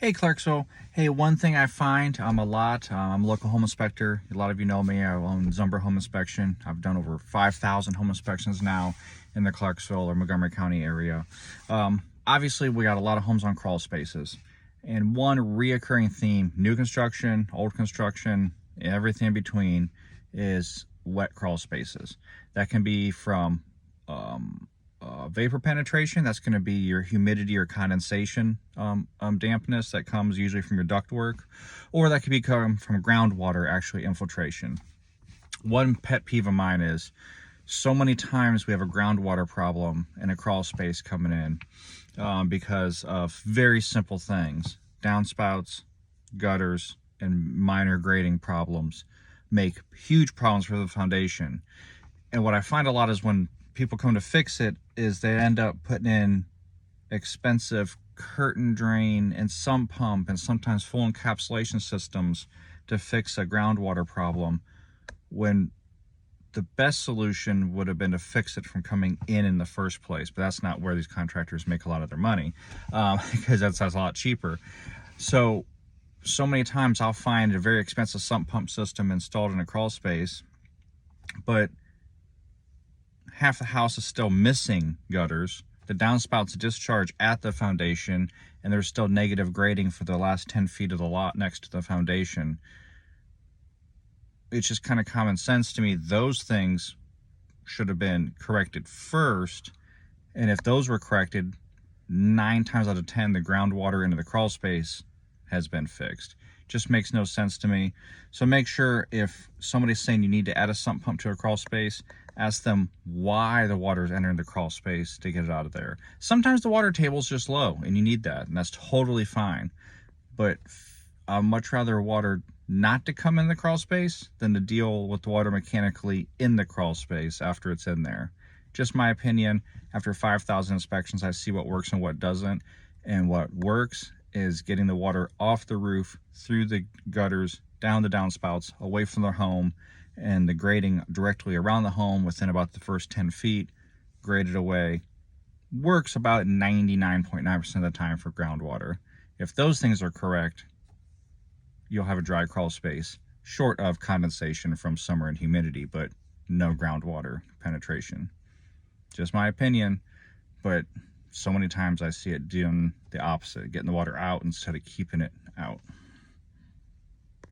Hey Clarksville. Hey, one thing I find I'm a local home inspector. A lot of you know me. I own Zumber Home Inspection. I've done over 5,000 home inspections now in the Clarksville or Montgomery County area. Obviously, we got a lot of homes on crawl spaces. And one reoccurring theme, new construction, old construction, everything in between, is wet crawl spaces. That can be from vapor penetration. That's going to be your humidity or condensation dampness that comes usually from your ductwork, or that could be come from groundwater actually infiltration. One pet peeve of mine is so many times we have a groundwater problem in a crawl space coming in because of very simple things. Downspouts, gutters, and minor grading problems make huge problems for the foundation. And what I find a lot is when people come to fix it is they end up putting in expensive curtain drain and sump pump and sometimes full encapsulation systems to fix a groundwater problem, when the best solution would have been to fix it from coming in the first place. But that's not where these contractors make a lot of their money, because that's a lot cheaper. So many times I'll find a very expensive sump pump system installed in a crawl space, but half the house is still missing gutters. The downspouts discharge at the foundation, and there's still negative grading for the last 10 feet of the lot next to the foundation. It's just kind of common sense to me. Those things should have been corrected first. And if those were corrected, 9 times out of 10, the groundwater into the crawl space has been fixed. Just makes no sense to me. So make sure if somebody's saying you need to add a sump pump to a crawl space, ask them why the water is entering the crawl space to get it out of there. Sometimes the water table is just low and you need that, and that's totally fine. But I'd much rather water not to come in the crawl space than to deal with the water mechanically in the crawl space after it's in there. Just my opinion. After 5,000 inspections, I see what works and what doesn't. And what works is getting the water off the roof, through the gutters, down the downspouts, away from the home, and the grading directly around the home within about the first 10 feet, graded away, works about 99.9% of the time for groundwater. If those things are correct, you'll have a dry crawl space, short of condensation from summer and humidity, but no groundwater penetration. Just my opinion, but so many times I see it doing the opposite, getting the water out instead of keeping it out.